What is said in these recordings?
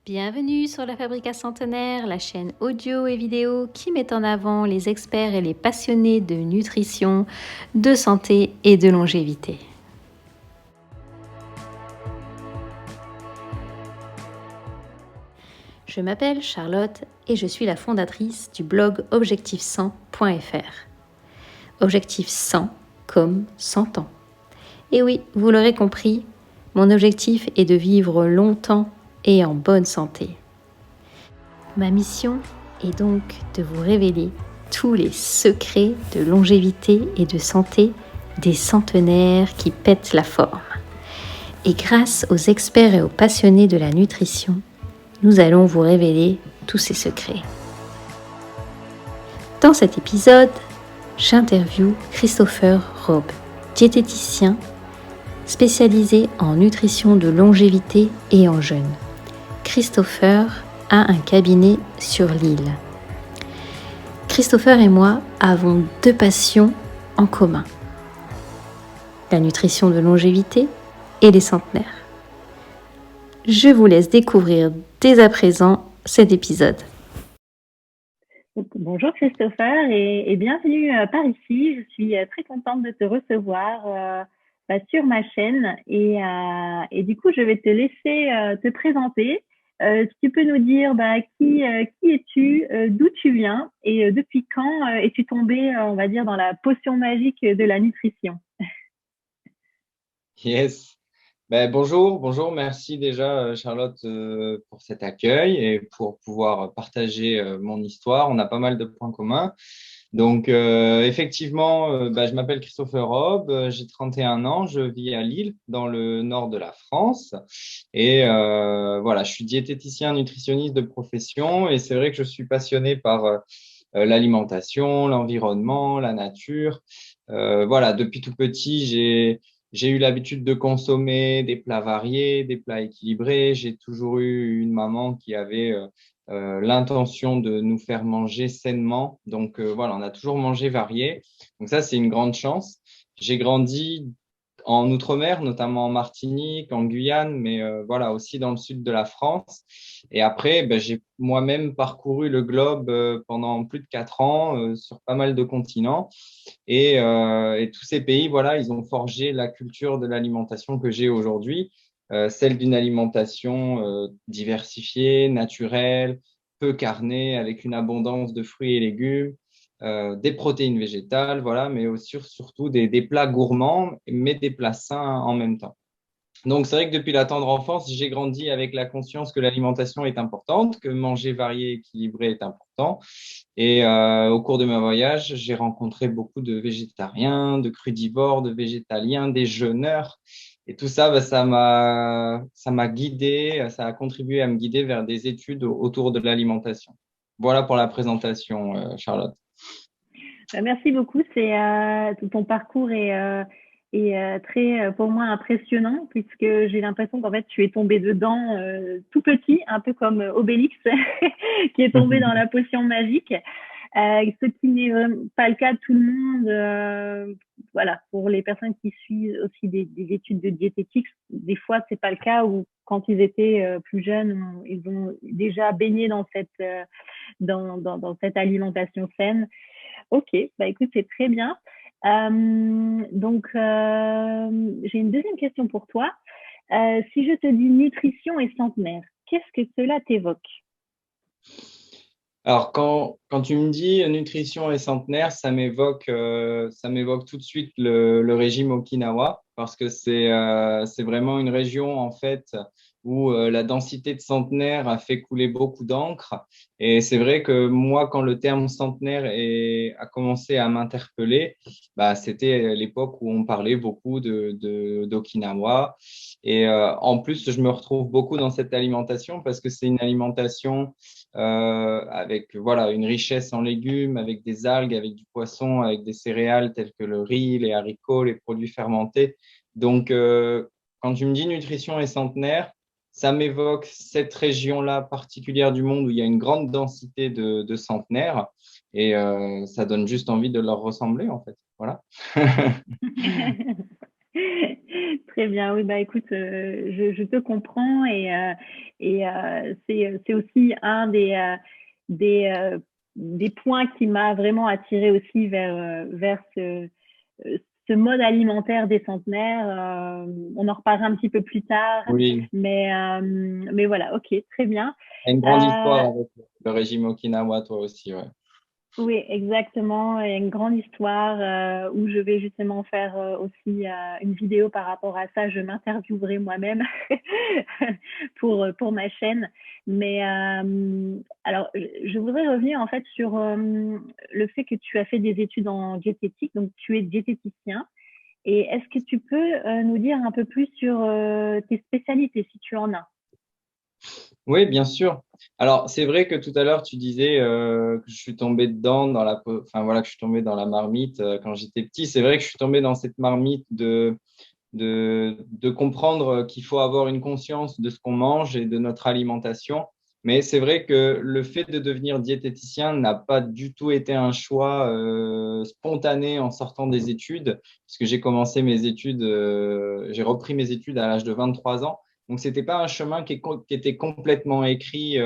Bienvenue sur la Fabrica Centenaire, la chaîne audio et vidéo qui met en avant les experts et les passionnés de nutrition, de santé et de longévité. Je m'appelle Charlotte et je suis la fondatrice du blog objectif100.fr. Objectif 100 comme 100 ans. Et oui, vous l'aurez compris, mon objectif est de vivre longtemps et en bonne santé. Ma mission est donc de vous révéler tous les secrets de longévité et de santé des centenaires qui pètent la forme. Et grâce aux experts et aux passionnés de la nutrition, nous allons vous révéler tous ces secrets. Dans cet épisode, j'interviewe Christopher Robb, diététicien spécialisé en nutrition de longévité et en jeûne. Christopher a un cabinet sur l'île. Christopher et moi avons deux passions en commun. La nutrition de longévité et les centenaires. Je vous laisse découvrir dès à présent cet épisode. Bonjour Christopher et bienvenue par ici. Je suis très contente de te recevoir sur ma chaîne et du coup je vais te laisser te présenter. Si tu peux nous dire qui es-tu, d'où tu viens et depuis quand es-tu tombé, on va dire, dans la potion magique de la nutrition? Yes. Bonjour, merci déjà Charlotte pour cet accueil et pour pouvoir partager mon histoire. On a pas mal de points communs. Donc effectivement, je m'appelle Christopher Robb, j'ai 31 ans, je vis à Lille, dans le nord de la France. Et voilà, je suis diététicien nutritionniste de profession et c'est vrai que je suis passionné par l'alimentation, l'environnement, la nature. Voilà, depuis tout petit, j'ai eu l'habitude de consommer des plats variés, des plats équilibrés. J'ai toujours eu une maman qui avait l'intention de nous faire manger sainement. Donc voilà, on a toujours mangé varié. Donc ça, c'est une grande chance. J'ai grandi en Outre-mer, notamment en Martinique, en Guyane, mais voilà, aussi dans le sud de la France. Et après, j'ai moi-même parcouru le globe pendant plus de 4 ans sur pas mal de continents. Et tous ces pays, voilà, ils ont forgé la culture de l'alimentation que j'ai aujourd'hui, celle d'une alimentation diversifiée, naturelle, peu carnée, avec une abondance de fruits et légumes, des protéines végétales, voilà, mais aussi surtout des plats gourmands, mais des plats sains en même temps. Donc, c'est vrai que depuis la tendre enfance, j'ai grandi avec la conscience que l'alimentation est importante, que manger varié et équilibré est important. Et au cours de mes voyages, j'ai rencontré beaucoup de végétariens, de crudivores, de végétaliens, des jeûneurs. Et tout ça, ça m'a guidé, ça a contribué à me guider vers des études autour de l'alimentation. Voilà pour la présentation, Charlotte. Merci beaucoup. Ton parcours est très, pour moi, impressionnant puisque j'ai l'impression qu'en fait, tu es tombé dedans tout petit, un peu comme Obélix qui est tombé dans la potion magique. Ce qui n'est vraiment pas le cas de tout le monde. Voilà, pour les personnes qui suivent aussi des études de diététique, des fois, c'est pas le cas ou quand ils étaient plus jeunes, ils ont déjà baigné dans dans cette alimentation saine. Ok, écoute, c'est très bien. J'ai une deuxième question pour toi. Si je te dis nutrition et centenaire, qu'est-ce que cela t'évoque? Alors, quand tu me dis nutrition et centenaire, ça m'évoque tout de suite le régime Okinawa parce que c'est vraiment une région en fait où la densité de centenaire a fait couler beaucoup d'encre. Et c'est vrai que moi, quand le terme centenaire a commencé à m'interpeller, c'était l'époque où on parlait beaucoup d'Okinawa. Et en plus, je me retrouve beaucoup dans cette alimentation parce que c'est une alimentation avec voilà une richesse en légumes, avec des algues, avec du poisson, avec des céréales telles que le riz, les haricots, les produits fermentés. Donc, quand tu me dis nutrition et centenaire, ça m'évoque cette région-là particulière du monde où il y a une grande densité de centenaires et ça donne juste envie de leur ressembler en fait. Voilà. Très bien, oui, bah écoute, je te comprends c'est aussi un des, euh, des points qui m'a vraiment attiré aussi vers euh, ce mode alimentaire des centenaires. On en reparlera un petit peu plus tard, Oui, mais voilà, ok, très bien. il y a une grande Euh, histoire avec le régime Okinawa, toi aussi, ouais. oui, exactement. Il y a une grande histoire où je vais justement faire aussi une vidéo par rapport à ça. Je m'interviewerai moi-même pour ma chaîne. Mais alors, je voudrais revenir en fait sur le fait que tu as fait des études en diététique, donc tu es diététicien. Et est-ce que tu peux nous dire un peu plus sur tes spécialités, si tu en as? Oui, bien sûr. Alors, c'est vrai que tout à l'heure, tu disais que je suis tombé dedans enfin voilà, que je suis tombé dans la marmite quand j'étais petit. C'est vrai que je suis tombé dans cette marmite de comprendre qu'il faut avoir une conscience de ce qu'on mange et de notre alimentation. Mais c'est vrai que le fait de devenir diététicien n'a pas du tout été un choix spontané en sortant des études, puisque j'ai commencé mes études, j'ai repris mes études à l'âge de 23 ans. Donc, c'était pas un chemin qui était complètement écrit.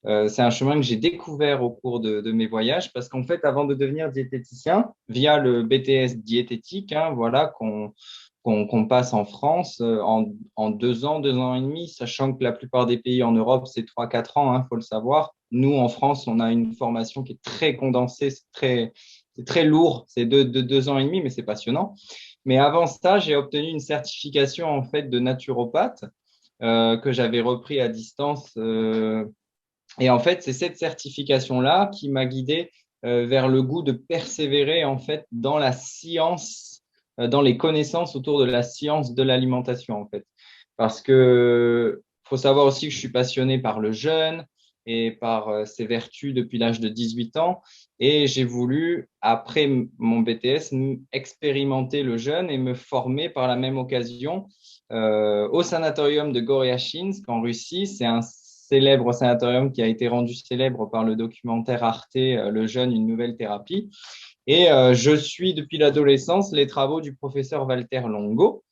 C'est un chemin que j'ai découvert au cours de mes voyages parce qu'en fait, avant de devenir diététicien, via le BTS diététique, hein, voilà, qu'on passe en France en 2 ans, 2 ans et demi, sachant que la plupart des pays en Europe, c'est 3, 4 ans, faut le savoir. Nous, en France, on a une formation qui est très condensée, c'est très lourd, c'est de 2 ans et demi, mais c'est passionnant. Mais avant ça, j'ai obtenu une certification en fait de naturopathe que j'avais repris à distance. Et en fait, c'est cette certification-là qui m'a guidé vers le goût de persévérer en fait dans la science, dans les connaissances autour de la science de l'alimentation en fait. Parce que faut savoir aussi que je suis passionné par le jeûne et par ses vertus depuis l'âge de 18 ans. Et j'ai voulu, après mon BTS, expérimenter le jeûne et me former par la même occasion au sanatorium de Goriachinsk en Russie. C'est un célèbre sanatorium qui a été rendu célèbre par le documentaire Arte, Le jeûne, une nouvelle thérapie. Et je suis depuis l'adolescence les travaux du professeur Walter Longo,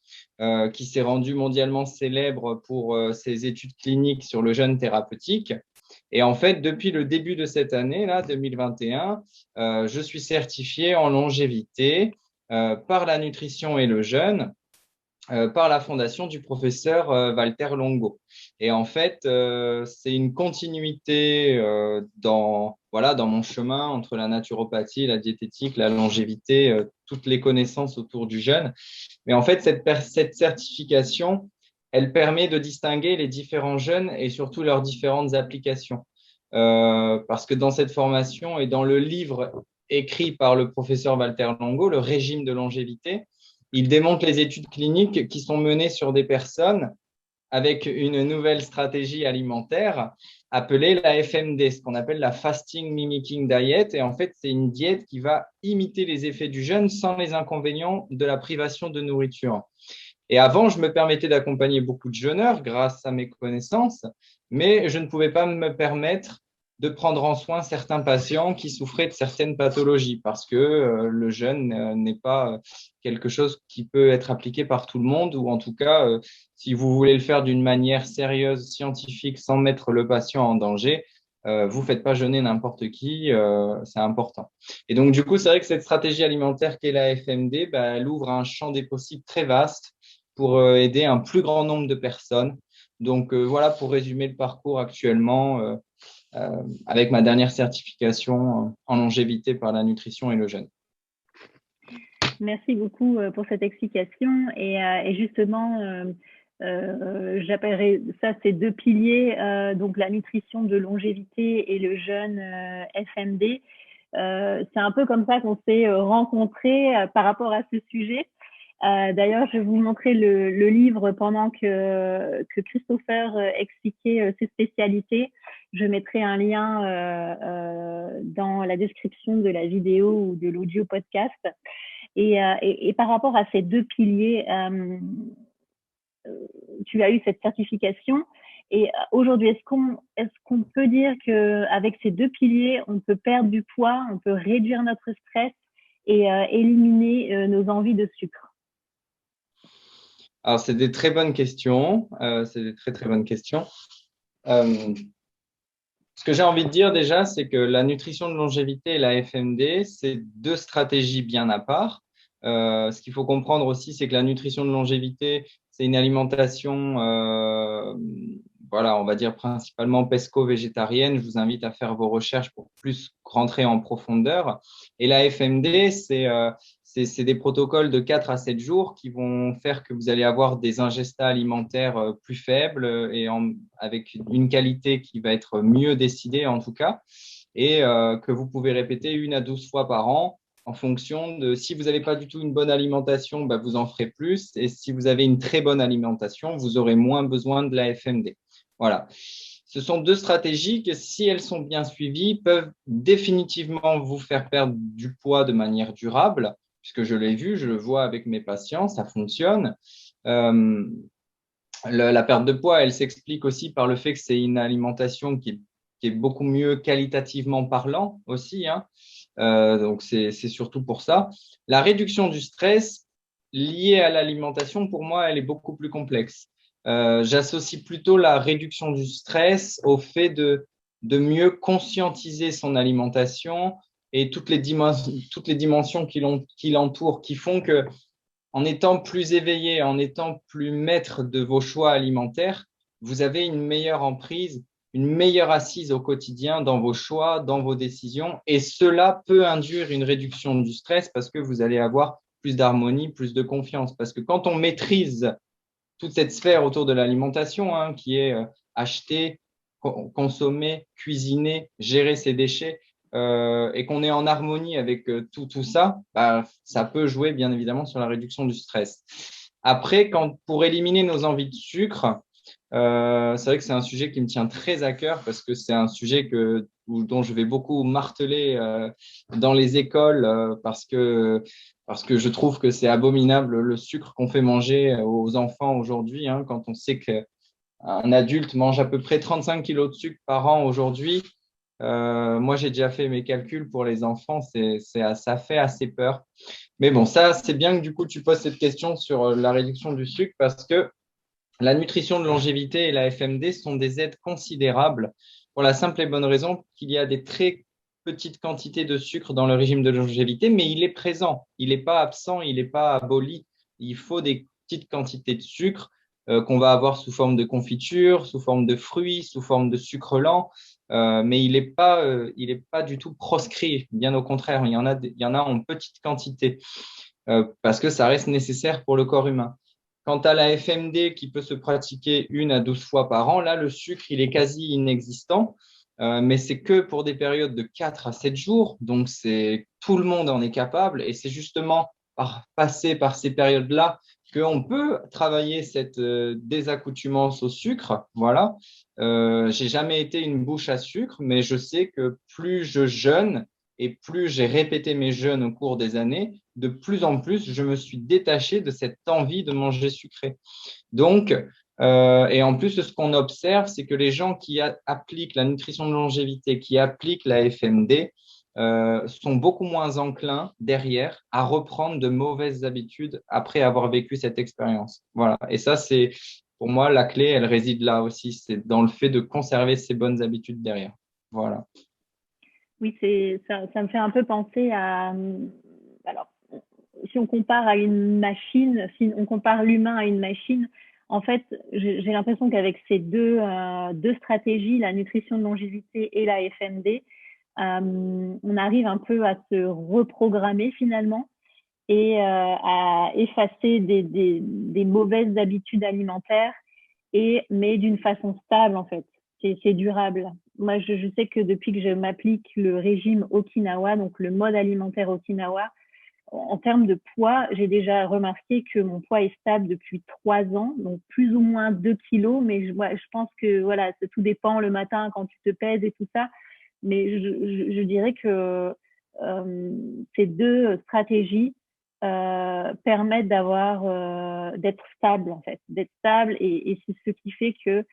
qui s'est rendu mondialement célèbre pour ses études cliniques sur le jeûne thérapeutique. Et en fait, depuis le début de cette année, là, 2021, je suis certifié en longévité par la nutrition et le jeûne par la fondation du professeur Walter Longo. Et en fait, c'est une continuité voilà, dans mon chemin entre la naturopathie, la diététique, la longévité, toutes les connaissances autour du jeûne. Mais en fait, cette certification, elle permet de distinguer les différents jeûnes et surtout leurs différentes applications. Parce que dans cette formation et dans le livre écrit par le professeur Walter Longo, le régime de longévité, il démontre les études cliniques qui sont menées sur des personnes avec une nouvelle stratégie alimentaire appelée la FMD, ce qu'on appelle la Fasting Mimicking Diet. Et en fait, c'est une diète qui va imiter les effets du jeûne sans les inconvénients de la privation de nourriture. Et avant, je me permettais d'accompagner beaucoup de jeûneurs grâce à mes connaissances, mais je ne pouvais pas me permettre de prendre en soin certains patients qui souffraient de certaines pathologies parce que le jeûne n'est pas quelque chose qui peut être appliqué par tout le monde ou en tout cas, si vous voulez le faire d'une manière sérieuse, scientifique, sans mettre le patient en danger, vous faites pas jeûner n'importe qui, c'est important. Et donc, du coup, c'est vrai que cette stratégie alimentaire qu'est la FMD, bah, elle ouvre un champ des possibles très vaste pour aider un plus grand nombre de personnes. Donc voilà pour résumer le parcours actuellement avec ma dernière certification en longévité par la nutrition et le jeûne. Merci beaucoup pour cette explication. Et justement, j'appellerais ça ces deux piliers, donc la nutrition de longévité et le jeûne FMD. C'est un peu comme ça qu'on s'est rencontrés par rapport à ce sujet. D'ailleurs, je vais vous montrer le livre pendant que Christopher expliquait ses spécialités. Je mettrai un lien dans la description de la vidéo ou de l'audio podcast. Et par rapport à ces deux piliers, tu as eu cette certification. Et aujourd'hui, est-ce qu'on peut dire qu'avec ces deux piliers, on peut perdre du poids, on peut réduire notre stress et éliminer nos envies de sucre? Alors, c'est des très bonnes questions. C'est des très, très bonnes questions. Euh, Ce que j'ai envie de dire déjà, c'est que la nutrition de longévité et la FMD, c'est deux stratégies bien à part. Ce qu'il faut comprendre aussi, c'est que la nutrition de longévité, c'est une alimentation, voilà, on va dire principalement pesco-végétarienne. Je vous invite à faire vos recherches pour plus rentrer en profondeur. Et la FMD, c'est des protocoles de 4 à 7 jours qui vont faire que vous allez avoir des ingestats alimentaires plus faibles avec une qualité qui va être mieux décidée en tout cas, et que vous pouvez répéter 1 à 12 fois par an en fonction de si vous n'avez pas du tout une bonne alimentation, bah, vous en ferez plus, et si vous avez une très bonne alimentation, vous aurez moins besoin de la FMD. Voilà. Ce sont deux stratégies qui, si elles sont bien suivies, peuvent définitivement vous faire perdre du poids de manière durable, puisque je l'ai vu, je le vois avec mes patients, ça fonctionne. Euh, la perte de poids, elle s'explique aussi par le fait que c'est une alimentation qui est beaucoup mieux qualitativement parlant aussi, hein. Donc, c'est surtout pour ça. La réduction du stress liée à l'alimentation, pour moi, elle est beaucoup plus complexe. J'associe plutôt la réduction du stress au fait de mieux conscientiser son alimentation et toutes les dimensions qui l'entourent, qui font que en étant plus éveillé, en étant plus maître de vos choix alimentaires, vous avez une meilleure emprise, une meilleure assise au quotidien dans vos choix, dans vos décisions. Et cela peut induire une réduction du stress parce que vous allez avoir plus d'harmonie, plus de confiance. Parce que quand on maîtrise toute cette sphère autour de l'alimentation, hein, qui est acheter, consommer, cuisiner, gérer ses déchets, et qu'on est en harmonie avec tout ça, bah, ça peut jouer bien évidemment sur la réduction du stress. Après, pour éliminer nos envies de sucre, c'est vrai que c'est un sujet qui me tient très à cœur parce que c'est un sujet dont je vais beaucoup marteler dans les écoles parce que je trouve que c'est abominable le sucre qu'on fait manger aux enfants aujourd'hui, hein, quand on sait qu'un adulte mange à peu près 35 kilos de sucre par an aujourd'hui. Moi, j'ai déjà fait mes calculs pour les enfants, ça fait assez peur. Mais bon, ça, c'est bien que du coup, tu poses cette question sur la réduction du sucre parce que la nutrition de longévité et la FMD sont des aides considérables pour la simple et bonne raison qu'il y a des très petites quantités de sucre dans le régime de longévité, mais il est présent, il n'est pas absent, il n'est pas aboli. Il faut des petites quantités de sucre qu'on va avoir sous forme de confiture, sous forme de fruits, sous forme de sucre lent, mais il est pas du tout proscrit. Bien au contraire, il y en a en petite quantité parce que ça reste nécessaire pour le corps humain. Quant à la FMD qui peut se pratiquer 1 à 12 fois par an, là, le sucre, il est quasi inexistant, mais c'est que pour des périodes de 4 à 7 jours. Donc, tout le monde en est capable et c'est justement par passer par ces périodes-là qu'on peut travailler cette désaccoutumance au sucre. Voilà. J'ai jamais été une bouche à sucre, mais je sais que plus je jeûne et plus j'ai répété mes jeûnes au cours des années, de plus en plus, je me suis détaché de cette envie de manger sucré. Donc, et en plus, ce qu'on observe, c'est que les gens qui appliquent la nutrition de longévité, qui appliquent la FMD, sont beaucoup moins enclins derrière à reprendre de mauvaises habitudes après avoir vécu cette expérience. Voilà. Et ça, c'est pour moi la clé, elle réside là aussi, c'est dans le fait de conserver ces bonnes habitudes derrière. Voilà. Oui, ça me fait un peu penser à, alors, si on compare à une machine, si on compare l'humain à une machine, en fait, j'ai l'impression qu'avec ces deux stratégies, la nutrition de longévité et la FMD, on arrive un peu à se reprogrammer finalement et à effacer des mauvaises habitudes alimentaires, mais d'une façon stable en fait. C'est durable. Moi, je sais que depuis que je m'applique le régime Okinawa, donc le mode alimentaire Okinawa, en termes de poids, j'ai déjà remarqué que mon poids est stable depuis 3 ans, donc plus ou moins 2 kilos, mais je pense que voilà, tout dépend le matin quand tu te pèses et tout ça. Mais je dirais que ces deux stratégies permettent d'être stable en fait, d'être stable et c'est ce qui fait que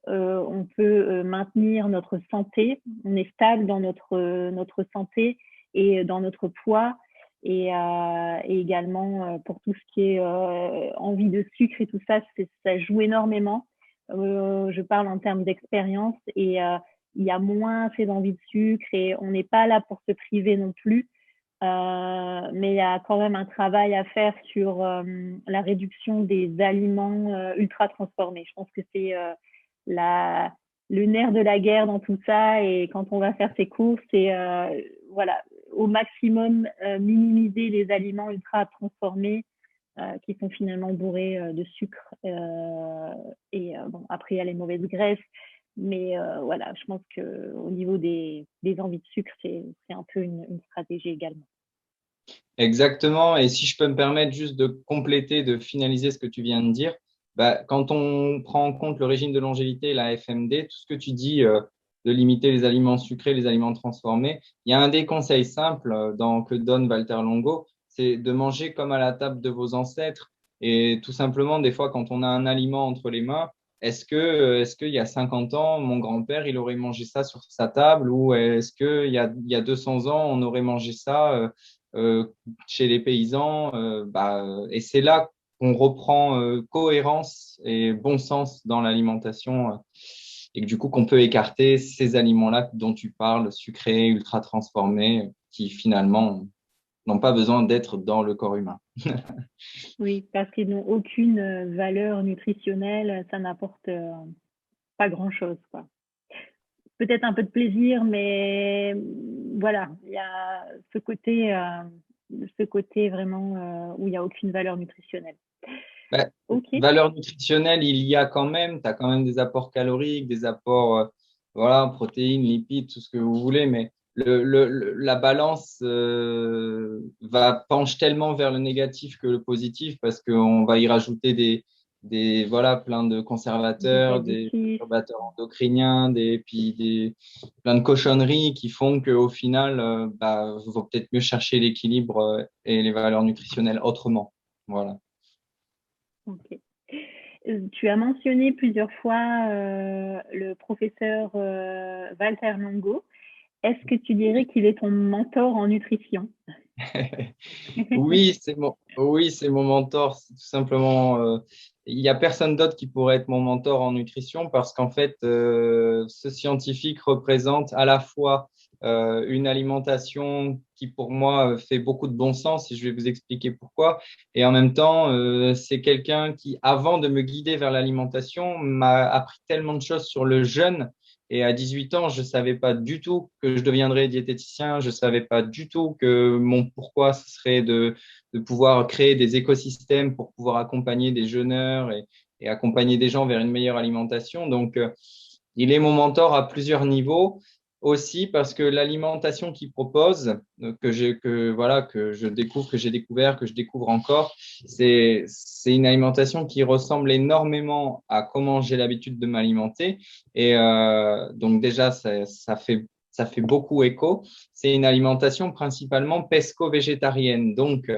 on peut maintenir notre santé, on est stable dans notre santé et dans notre poids Et également pour tout ce qui est envie de sucre et tout ça, ça joue énormément. Je parle en termes d'expérience et il y a moins fait d'envie de sucre et on n'est pas là pour se priver non plus. Mais il y a quand même un travail à faire sur la réduction des aliments ultra transformés. Je pense que c'est le nerf de la guerre dans tout ça. Et quand on va faire ses courses, c'est voilà, au maximum minimiser les aliments ultra transformés qui sont finalement bourrés de sucre. Bon, après, il y a les mauvaises graisses. Mais voilà, je pense qu'au niveau des envies de sucre, c'est un peu une stratégie également. Exactement. Et si je peux me permettre juste de compléter, de finaliser ce que tu viens de dire, bah, quand on prend en compte le régime de longévité, la FMD, tout ce que tu dis de limiter les aliments sucrés, les aliments transformés, il y a un des conseils simples que donne Walter Longo, c'est de manger comme à la table de vos ancêtres. Et tout simplement, des fois, quand on a un aliment entre les mains, est-ce qu'il y a 50 ans, mon grand-père, il aurait mangé ça sur sa table, ou est-ce qu'il y a 200 ans, on aurait mangé ça chez les paysans, et c'est là qu'on reprend cohérence et bon sens dans l'alimentation et que du coup qu'on peut écarter ces aliments-là dont tu parles, sucrés, ultra transformés, qui finalement n'ont pas besoin d'être dans le corps humain. Oui, parce qu'ils n'ont aucune valeur nutritionnelle, ça n'apporte pas grand-chose, quoi. Peut-être un peu de plaisir, mais voilà, il y a ce côté vraiment où il n'y a aucune valeur nutritionnelle. Bah, Ok. valeur nutritionnelle, il y a quand même, tu as quand même des apports caloriques, des apports voilà, protéines, lipides, tout ce que vous voulez, mais la balance penche tellement vers le négatif que le positif parce qu'on va y rajouter voilà, plein de Des conservateurs, des additifs. perturbateurs endocriniens, plein de cochonneries qui font qu'au final, il vaut peut-être mieux chercher l'équilibre et les valeurs nutritionnelles autrement. Voilà. Ok. Tu as mentionné plusieurs fois le professeur Walter Longo. Est-ce que tu dirais qu'il est ton mentor en nutrition? Oui, c'est mon mentor. C'est tout simplement, il n'y a personne d'autre qui pourrait être mon mentor en nutrition parce qu'en fait, ce scientifique représente à la fois une alimentation qui, pour moi, fait beaucoup de bon sens et je vais vous expliquer pourquoi. Et en même temps, c'est quelqu'un qui, avant de me guider vers l'alimentation, m'a appris tellement de choses sur le jeûne. Et à 18 ans, je ne savais pas du tout que je deviendrais diététicien. Je ne savais pas du tout que mon pourquoi, ce serait de pouvoir créer des écosystèmes pour pouvoir accompagner des jeûneurs et accompagner des gens vers une meilleure alimentation. Donc, il est mon mentor à plusieurs niveaux. Aussi parce que l'alimentation qu'il propose, voilà, que j'ai découvert, que je découvre encore, c'est une alimentation qui ressemble énormément à comment j'ai l'habitude de m'alimenter. Et donc déjà, ça fait beaucoup écho. C'est une alimentation principalement pesco-végétarienne. Donc,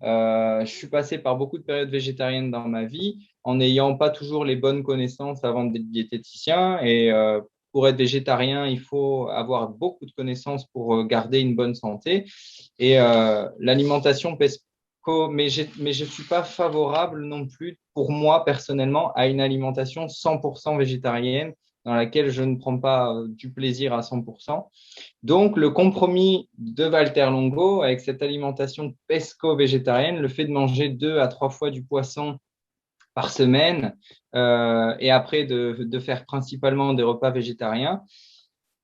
je suis passé par beaucoup de périodes végétariennes dans ma vie en n'ayant pas toujours les bonnes connaissances avant d'être diététicien. Et pour être végétarien, il faut avoir beaucoup de connaissances pour garder une bonne santé. Et l'alimentation pesco, mais je suis pas favorable non plus, pour moi personnellement, à une alimentation 100% végétarienne dans laquelle je ne prends pas du plaisir à 100%. Donc, le compromis de Walter Longo avec cette alimentation pesco-végétarienne, le fait de manger 2 à 3 fois du poisson par semaine et après de faire principalement des repas végétariens.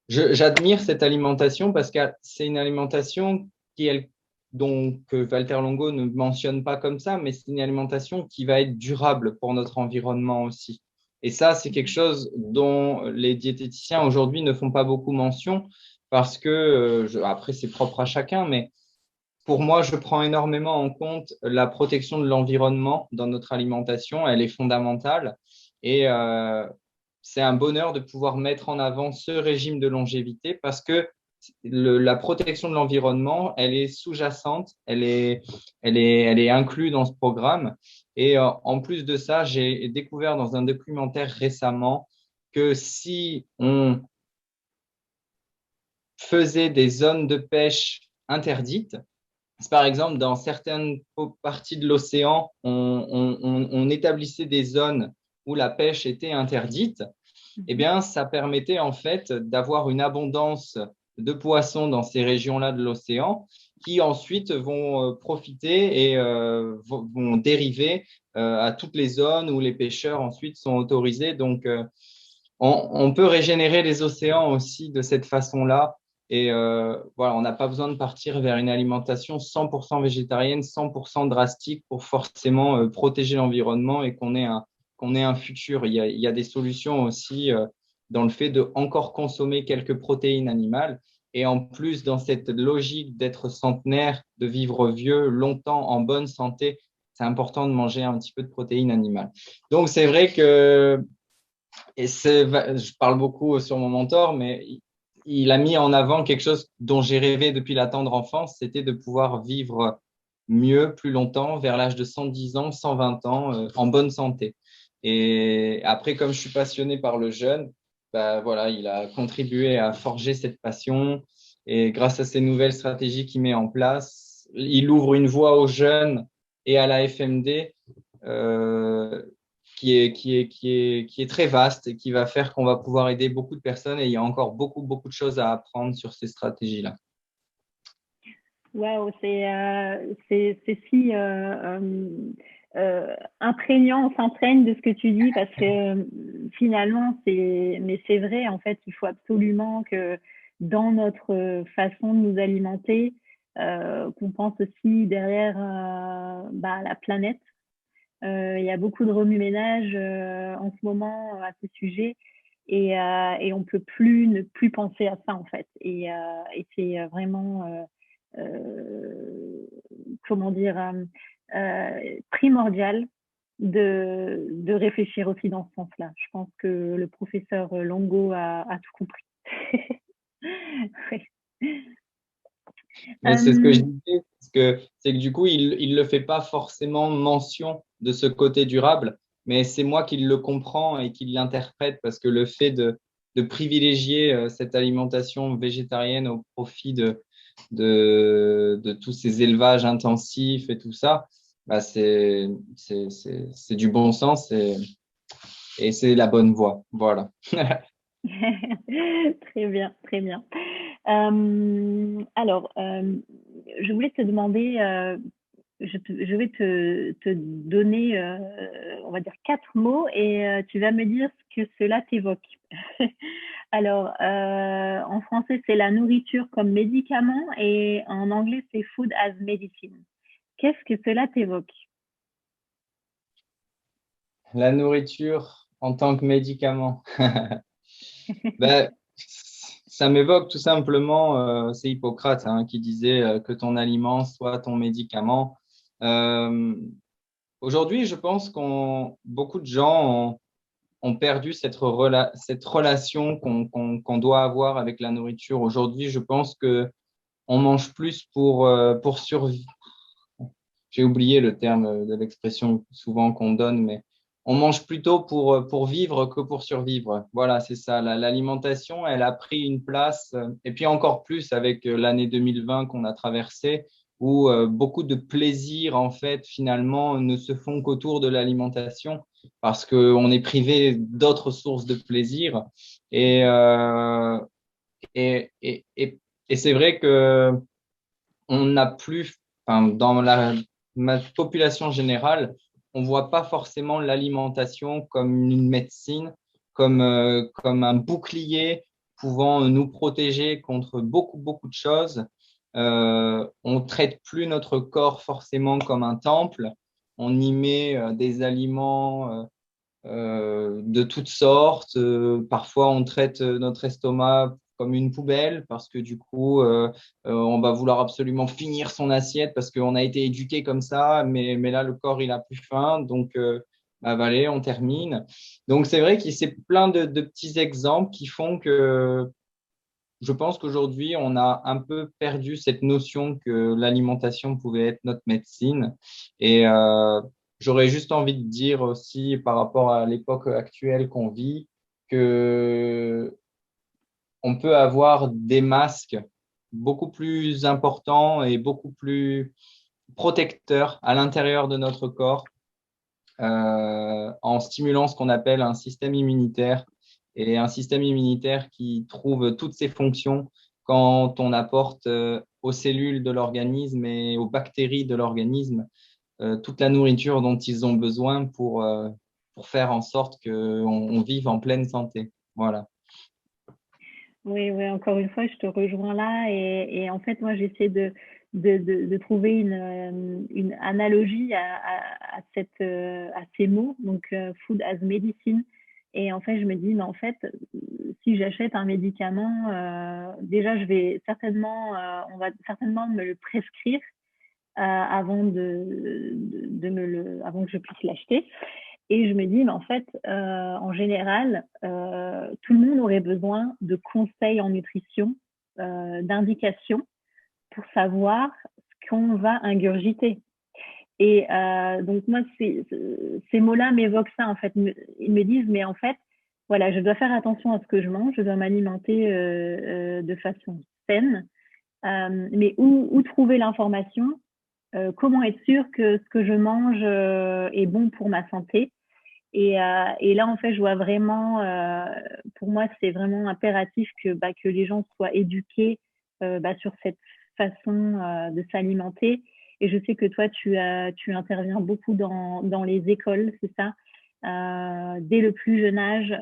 J'admire cette alimentation parce que c'est une alimentation que Walter Longo ne mentionne pas comme ça, mais c'est une alimentation qui va être durable pour notre environnement aussi. Et ça, c'est quelque chose dont les diététiciens aujourd'hui ne font pas beaucoup mention parce que, après, c'est propre à chacun, mais pour moi, je prends énormément en compte la protection de l'environnement dans notre alimentation. Elle est fondamentale. Et c'est un bonheur de pouvoir mettre en avant ce régime de longévité parce que la protection de l'environnement, elle est sous-jacente, elle est inclue dans ce programme. Et en plus de ça, j'ai découvert dans un documentaire récemment que si on faisait des zones de pêche interdites, par exemple, dans certaines parties de l'océan, on établissait des zones où la pêche était interdite, eh bien, ça permettait en fait d'avoir une abondance de poissons dans ces régions-là de l'océan qui ensuite vont profiter et vont dériver à toutes les zones où les pêcheurs ensuite sont autorisés. Donc, on peut régénérer les océans aussi de cette façon-là. Et voilà, on n'a pas besoin de partir vers une alimentation 100% végétarienne, 100% drastique pour forcément protéger l'environnement et qu'on ait un futur. Il y a des solutions aussi dans le fait de encore consommer quelques protéines animales. Et en plus, dans cette logique d'être centenaire, de vivre vieux, longtemps, en bonne santé, c'est important de manger un petit peu de protéines animales. Donc, c'est vrai que je parle beaucoup sur mon mentor, mais il a mis en avant quelque chose dont j'ai rêvé depuis la tendre enfance, c'était de pouvoir vivre mieux, plus longtemps, vers l'âge de 110 ans, 120 ans, en bonne santé. Et après, comme je suis passionné par le jeûne, bah, voilà, il a contribué à forger cette passion. Et grâce à ces nouvelles stratégies qu'il met en place, il ouvre une voie aux jeunes et à la FMD qui est très vaste et qui va faire qu'on va pouvoir aider beaucoup de personnes. Et il y a encore beaucoup de choses à apprendre sur ces stratégies-là. Waouh, c'est si imprégnant, on s'imprègne de ce que tu dis parce que finalement, mais c'est vrai, en fait, il faut absolument que dans notre façon de nous alimenter, qu'on pense aussi derrière la planète. Il y a beaucoup de remue-ménage en ce moment à ce sujet et on peut plus ne plus penser à ça en fait. Et c'est vraiment comment dire primordial de réfléchir aussi dans ce sens-là. Je pense que le professeur Longo a tout compris. Oui. Mais c'est ce que je disais, c'est que du coup, il le fait pas forcément mention de ce côté durable, mais c'est moi qui le comprends et qui l'interprète parce que le fait de privilégier cette alimentation végétarienne au profit de tous ces élevages intensifs et tout ça, bah c'est du bon sens et c'est la bonne voie. Voilà. Très bien, très bien. Alors, je voulais te demander, je vais te donner, on va dire, 4 mots et tu vas me dire ce que cela t'évoque. Alors, en français, c'est la nourriture comme médicament et en anglais, c'est food as medicine. Qu'est-ce que cela t'évoque? La nourriture en tant que médicament. Ben, ça m'évoque tout simplement, c'est Hippocrate qui disait que ton aliment soit ton médicament. Euh, Aujourd'hui, je pense qu'on beaucoup de gens ont perdu cette relation qu'on doit avoir avec la nourriture. Aujourd'hui, je pense que on mange plus pour survivre. J'ai oublié le terme de l'expression souvent qu'on donne, mais on mange plutôt pour vivre que pour survivre. Voilà, c'est ça. L'alimentation, elle a pris une place, et puis encore plus avec l'année 2020 qu'on a traversée, où beaucoup de plaisirs, en fait, finalement, ne se font qu'autour de l'alimentation, parce qu'on est privé d'autres sources de plaisir. Et, euh, et c'est vrai que on n'a plus, enfin, dans ma population générale, on voit pas forcément l'alimentation comme une médecine, comme un bouclier pouvant nous protéger contre beaucoup de choses. On traite plus notre corps forcément comme un temple. On y met des aliments de toutes sortes. Parfois, on traite notre estomac comme une poubelle parce que du coup, on va vouloir absolument finir son assiette parce qu'on a été éduqué comme ça, mais là, le corps, il a plus faim. Donc, bah, allez, on termine. Donc, c'est vrai qu'il c'est plein de petits exemples qui font que je pense qu'aujourd'hui, on a un peu perdu cette notion que l'alimentation pouvait être notre médecine. Et j'aurais juste envie de dire aussi, par rapport à l'époque actuelle qu'on vit, que on peut avoir des masques beaucoup plus important et beaucoup plus protecteur à l'intérieur de notre corps en stimulant ce qu'on appelle un système immunitaire et un système immunitaire qui trouve toutes ses fonctions quand on apporte aux cellules de l'organisme et aux bactéries de l'organisme toute la nourriture dont ils ont besoin pour faire en sorte qu'on vive en pleine santé. Voilà. Oui, oui, encore une fois, je te rejoins là. Et en fait, moi, j'essaie de trouver une analogie à ces mots, donc food as medicine. Et en fait, je me dis, mais en fait, si j'achète un médicament, déjà, on va certainement me le prescrire avant que je puisse l'acheter. Et je me dis, mais en fait, en général, tout le monde aurait besoin de conseils en nutrition, d'indications pour savoir ce qu'on va ingurgiter. Et donc moi, ces mots-là m'évoquent ça en fait. Ils me disent, mais en fait, voilà, je dois faire attention à ce que je mange, je dois m'alimenter de façon saine, mais où trouver l'information, comment être sûr que ce que je mange est bon pour ma santé. Et là, en fait, je vois vraiment, pour moi, c'est vraiment impératif que les gens soient éduqués sur cette façon de s'alimenter. Et je sais que toi, tu interviens beaucoup dans les écoles, c'est ça, dès le plus jeune âge,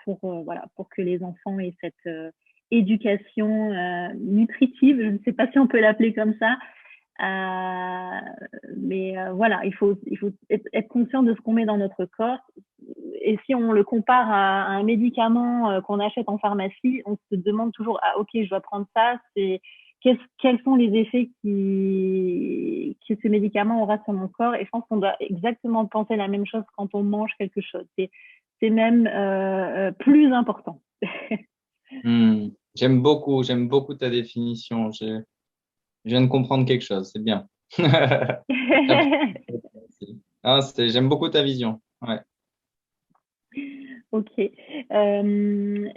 pour que les enfants aient cette éducation nutritive, je ne sais pas si on peut l'appeler comme ça, mais voilà, il faut être conscient de ce qu'on met dans notre corps. Et si on le compare à un médicament qu'on achète en pharmacie, on se demande toujours, ah ok, je dois prendre ça, quels sont les effets que ce médicament aura sur mon corps. Et je pense qu'on doit exactement penser la même chose quand on mange quelque chose. C'est même plus important. J'aime beaucoup ta définition. Je viens de comprendre quelque chose, c'est bien. J'aime beaucoup ta vision. Ouais. Ok.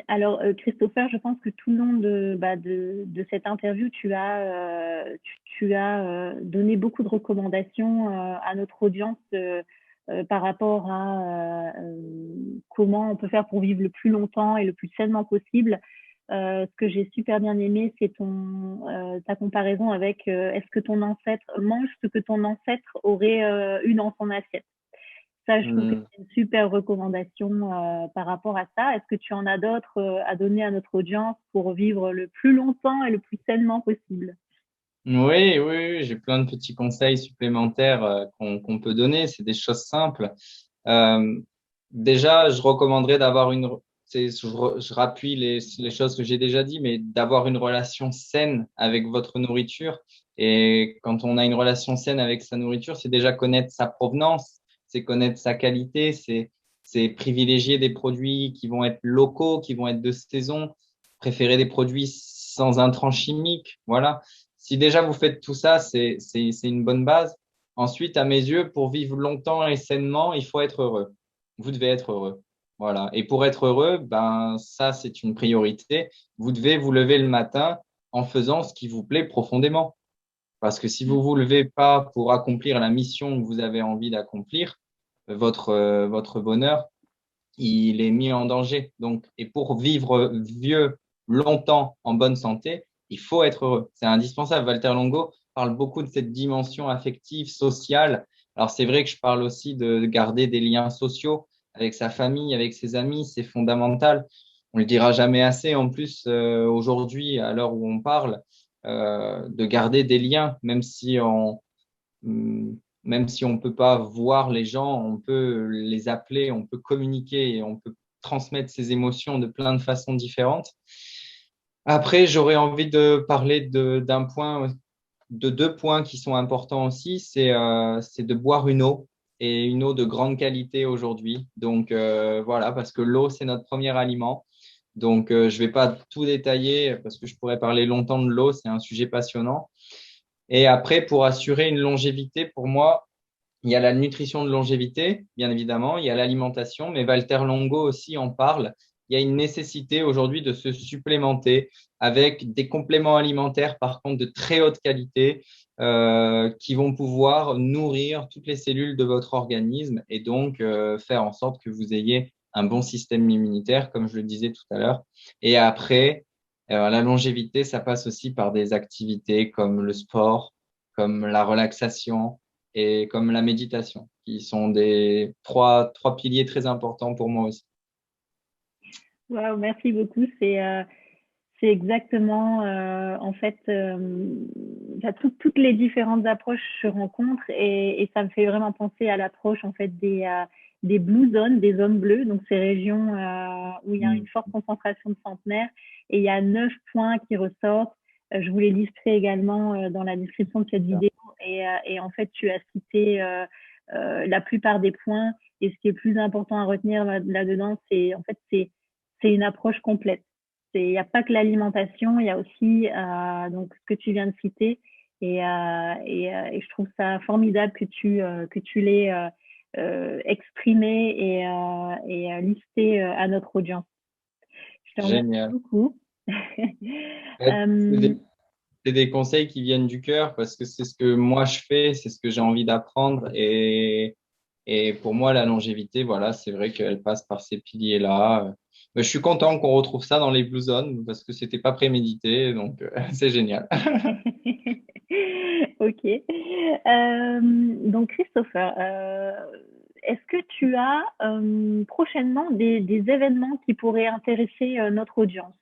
Alors, Christopher, je pense que tout le long de cette interview, tu as donné beaucoup de recommandations à notre audience par rapport à comment on peut faire pour vivre le plus longtemps et le plus sainement possible. Ce que j'ai super bien aimé, c'est ta comparaison avec est-ce que ton ancêtre mange ce que ton ancêtre aurait eu dans son assiette. Ça, je trouve que c'est une super recommandation par rapport à ça. Est-ce que tu en as d'autres à donner à notre audience pour vivre le plus longtemps et le plus sainement possible? Oui, j'ai plein de petits conseils supplémentaires qu'on peut donner. C'est des choses simples. Déjà, je recommanderais d'avoir je rappuie les choses que j'ai déjà dit, mais d'avoir une relation saine avec votre nourriture. Et quand on a une relation saine avec sa nourriture, c'est déjà connaître sa provenance, c'est connaître sa qualité, c'est privilégier des produits qui vont être locaux, qui vont être de saison, préférer des produits sans intrants chimiques. Voilà. Si déjà vous faites tout ça, c'est une bonne base. Ensuite, à mes yeux, pour vivre longtemps et sainement, il faut être heureux. Vous devez être heureux. Voilà. Et pour être heureux, ben, ça, c'est une priorité. Vous devez vous lever le matin en faisant ce qui vous plaît profondément. Parce que si vous vous levez pas pour accomplir la mission que vous avez envie d'accomplir, votre bonheur, il est mis en danger. Donc, et pour vivre vieux longtemps en bonne santé, il faut être heureux. C'est indispensable. Walter Longo parle beaucoup de cette dimension affective, sociale. Alors, c'est vrai que je parle aussi de garder des liens sociaux avec sa famille, avec ses amis. C'est fondamental. On le dira jamais assez. En plus, aujourd'hui, à l'heure où on parle, de garder des liens, même si on ne peut pas voir les gens, on peut les appeler, on peut communiquer et on peut transmettre ses émotions de plein de façons différentes. Après, j'aurais envie de parler de deux points qui sont importants aussi. C'est de boire une eau et une eau de grande qualité aujourd'hui. Donc voilà, parce que l'eau, c'est notre premier aliment. Donc je ne vais pas tout détailler parce que je pourrais parler longtemps de l'eau, c'est un sujet passionnant. Et après, pour assurer une longévité, pour moi, il y a la nutrition de longévité, bien évidemment, il y a l'alimentation, mais Walter Longo aussi en parle. il y a une nécessité aujourd'hui de se supplémenter avec des compléments alimentaires, par contre, de très haute qualité, qui vont pouvoir nourrir toutes les cellules de votre organisme et donc faire en sorte que vous ayez un bon système immunitaire, comme je le disais tout à l'heure. Et après, la longévité, ça passe aussi par des activités comme le sport, comme la relaxation et comme la méditation, qui sont des trois piliers très importants pour moi aussi. Wow, merci beaucoup. C'est exactement, en fait, toutes les différentes approches se rencontrent et ça me fait vraiment penser à l'approche en fait des blue zones, des zones bleues, donc ces régions où il y a une Mm. forte concentration de centenaires et il y a 9 points qui ressortent. Je vous les listerai également dans la description de cette vidéo et en fait, tu as cité la plupart des points et ce qui est plus important à retenir là-dedans, c'est en fait, c'est une approche complète. Il n'y a pas que l'alimentation, il y a aussi donc ce que tu viens de citer et je trouve ça formidable que tu l'aies exprimé et listé à notre audience. Je te remercie Génial. beaucoup. En fait, Euh, c'est des conseils qui viennent du cœur parce que c'est ce que moi je fais, c'est ce que j'ai envie d'apprendre. Et pour moi, la longévité, voilà, c'est vrai qu'elle passe par ces piliers-là. Mais je suis content qu'on retrouve ça dans les Blue Zones parce que c'était pas prémédité, donc c'est génial. Ok. Donc Christopher, est-ce que tu as prochainement des événements qui pourraient intéresser notre audience?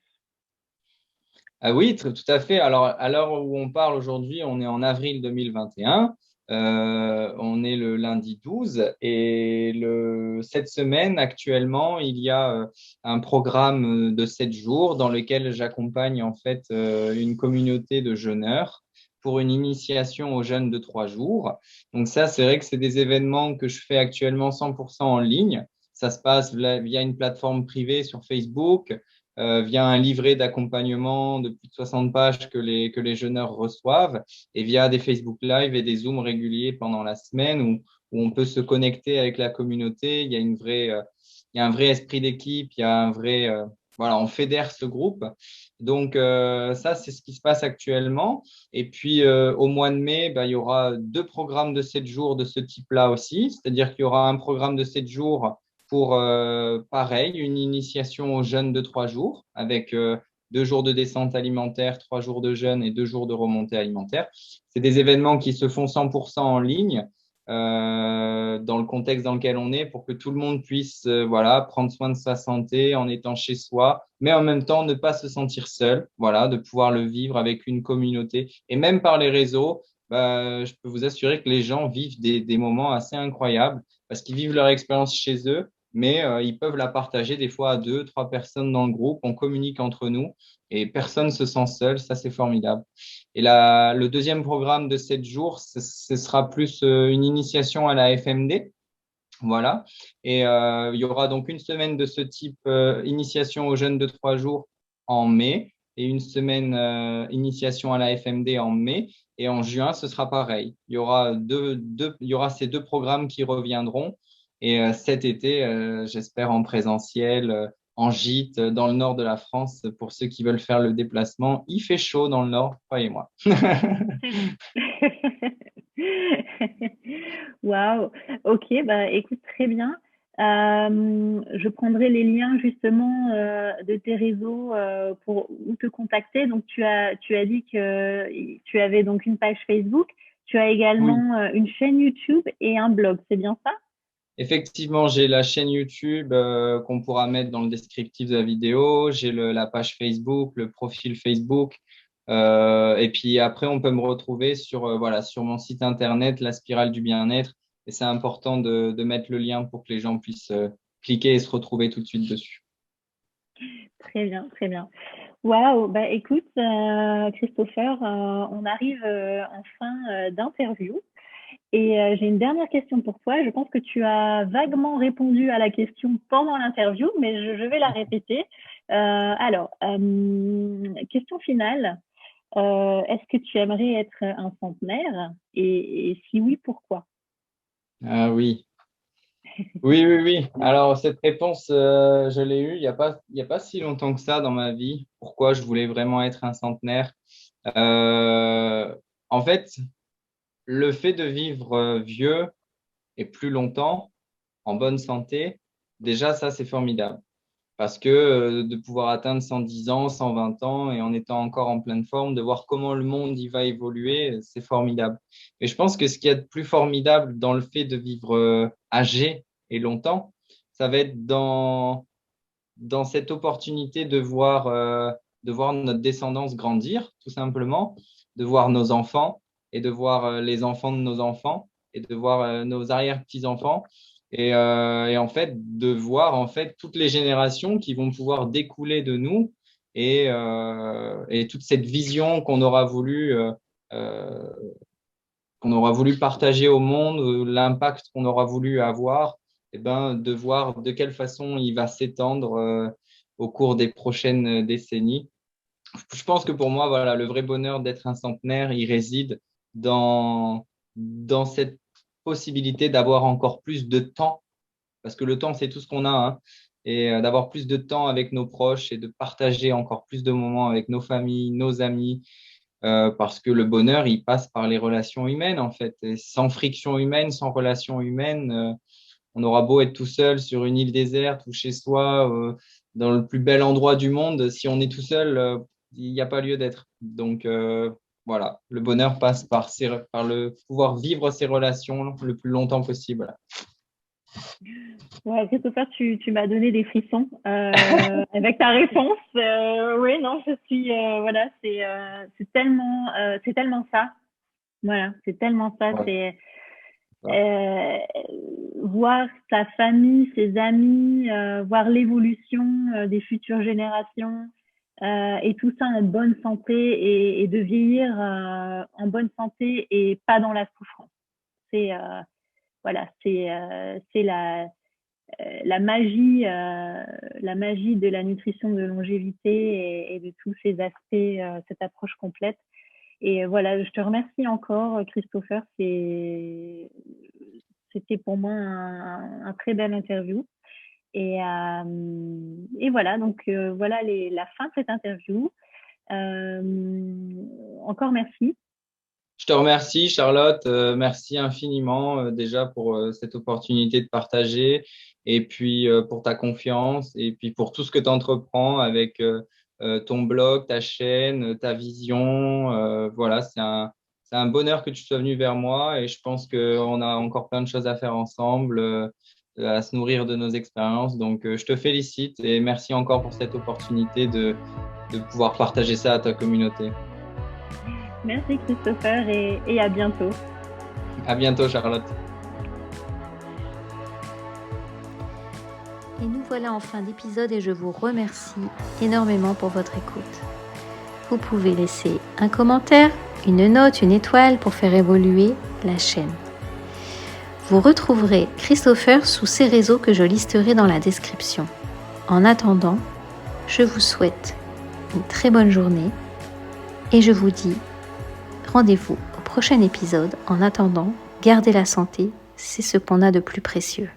Ah oui, tout à fait. Alors, à l'heure où on parle aujourd'hui, on est en avril 2021. On est le lundi 12 et cette semaine, actuellement, il y a un programme de 7 jours dans lequel j'accompagne en fait une communauté de jeûneurs pour une initiation aux jeûnes de 3 jours. Donc ça, c'est vrai que c'est des événements que je fais actuellement 100% en ligne. Ça se passe via une plateforme privée sur Facebook via un livret d'accompagnement de plus de 60 pages que les jeûneurs reçoivent et via des Facebook Live et des Zooms réguliers pendant la semaine où on peut se connecter avec la communauté. Il y a un vrai esprit d'équipe, il y a un vrai, voilà, on fédère ce groupe. Donc, ça, c'est ce qui se passe actuellement. Et puis, au mois de mai, ben, il y aura 2 programmes de 7 jours de ce type-là aussi. C'est-à-dire qu'il y aura un programme de 7 jours pour, pareil, une initiation au jeûne de 3 jours avec 2 jours de descente alimentaire, 3 jours de jeûne et 2 jours de remontée alimentaire. C'est des événements qui se font 100% en ligne dans le contexte dans lequel on est pour que tout le monde puisse voilà, prendre soin de sa santé en étant chez soi, mais en même temps ne pas se sentir seul, voilà, de pouvoir le vivre avec une communauté. Et même par les réseaux, bah, je peux vous assurer que les gens vivent des moments assez incroyables parce qu'ils vivent leur expérience chez eux mais ils peuvent la partager des fois à 2, 3 personnes dans le groupe. On communique entre nous et personne ne se sent seul. Ça, c'est formidable. Et le deuxième programme de 7 jours, ce sera plus une initiation à la FMD. Voilà. Et il y aura donc une semaine de ce type, initiation aux jeunes de 3 jours en mai et une semaine initiation à la FMD en mai. Et en juin, ce sera pareil. Il y aura ces 2 programmes qui reviendront. Et cet été, j'espère en présentiel, en gîte, dans le nord de la France, pour ceux qui veulent faire le déplacement. Il fait chaud dans le nord, croyez-moi. Waouh. Ok, bah écoute, très bien. Je prendrai les liens justement de tes réseaux pour où te contacter. Donc tu as dit que tu avais donc une page Facebook. Tu as Oui. également une chaîne YouTube et un blog. C'est bien ça? Effectivement, j'ai la chaîne YouTube qu'on pourra mettre dans le descriptif de la vidéo. J'ai la page Facebook, le profil Facebook. Et puis après, on peut me retrouver sur, voilà, sur mon site internet, La Spirale du Bien-être. Et c'est important de mettre le lien pour que les gens puissent cliquer et se retrouver tout de suite dessus. Très bien, très bien. Waouh, bah écoute, Christopher, on arrive en fin d'interview. Et j'ai une dernière question pour toi. Je pense que tu as vaguement répondu à la question pendant l'interview, mais je vais la répéter. Question finale. Est-ce que tu aimerais être un centenaire et si oui, pourquoi? Ah oui. Oui, oui, oui. Alors, cette réponse, je l'ai eue il y a pas si longtemps que ça dans ma vie. Pourquoi je voulais vraiment être un centenaire? Euh, En fait, le fait de vivre vieux et plus longtemps, en bonne santé, déjà, ça, c'est formidable. Parce que de pouvoir atteindre 110 ans, 120 ans et en étant encore en pleine forme, de voir comment le monde y va évoluer, c'est formidable. Et je pense que ce qu'il y a de plus formidable dans le fait de vivre âgé et longtemps, ça va être dans cette opportunité de voir notre descendance grandir, tout simplement, de voir nos enfants et de voir les enfants de nos enfants et de voir nos arrière-petits-enfants et en fait de voir en fait toutes les générations qui vont pouvoir découler de nous et toute cette vision euh, qu'on aura voulu partager au monde, l'impact qu'on aura voulu avoir, et ben, de voir de quelle façon il va s'étendre au cours des prochaines décennies. Je pense que pour moi, voilà, le vrai bonheur d'être un centenaire, il réside dans cette possibilité d'avoir encore plus de temps, parce que le temps, c'est tout ce qu'on a, hein, et d'avoir plus de temps avec nos proches et de partager encore plus de moments avec nos familles, nos amis, parce que le bonheur, il passe par les relations humaines, en fait. Et sans friction humaine, sans relation humaine, on aura beau être tout seul sur une île déserte ou chez soi, dans le plus bel endroit du monde, si on est tout seul, il n'y a pas lieu d'être. Donc, voilà, le bonheur passe par le pouvoir vivre ses relations le plus longtemps possible. Ouais, Christopher, tu m'as donné des frissons avec ta réponse. Oui, non, je suis, voilà, c'est tellement ça. Voilà, c'est tellement ça. Ouais, C'est ça. euh, voir sa famille, ses amis, voir l'évolution des futures générations et tout ça en bonne santé et de vieillir en bonne santé et pas dans la souffrance. C'est voilà, c'est la magie de la nutrition de longévité et de tous ces aspects, cette approche complète. Et voilà, je te remercie encore, Christopher. C'était pour moi un très bel interview. Et voilà, donc voilà la fin de cette interview. Encore merci. Je te remercie, Charlotte. Merci infiniment déjà pour cette opportunité de partager et puis pour ta confiance et puis pour tout ce que tu entreprends avec ton blog, ta chaîne, ta vision. Voilà, c'est un bonheur que tu sois venu vers moi et je pense qu'on a encore plein de choses à faire ensemble, à se nourrir de nos expériences. Donc, je te félicite et merci encore pour cette opportunité de pouvoir partager ça à ta communauté. Merci, Christopher, et à bientôt. À bientôt, Charlotte. Et nous voilà en fin d'épisode et je vous remercie énormément pour votre écoute. Vous pouvez laisser un commentaire, une note, une étoile pour faire évoluer la chaîne. Vous retrouverez Christopher sous ses réseaux que je listerai dans la description. En attendant, je vous souhaite une très bonne journée et je vous dis rendez-vous au prochain épisode. En attendant, gardez la santé, c'est ce qu'on a de plus précieux.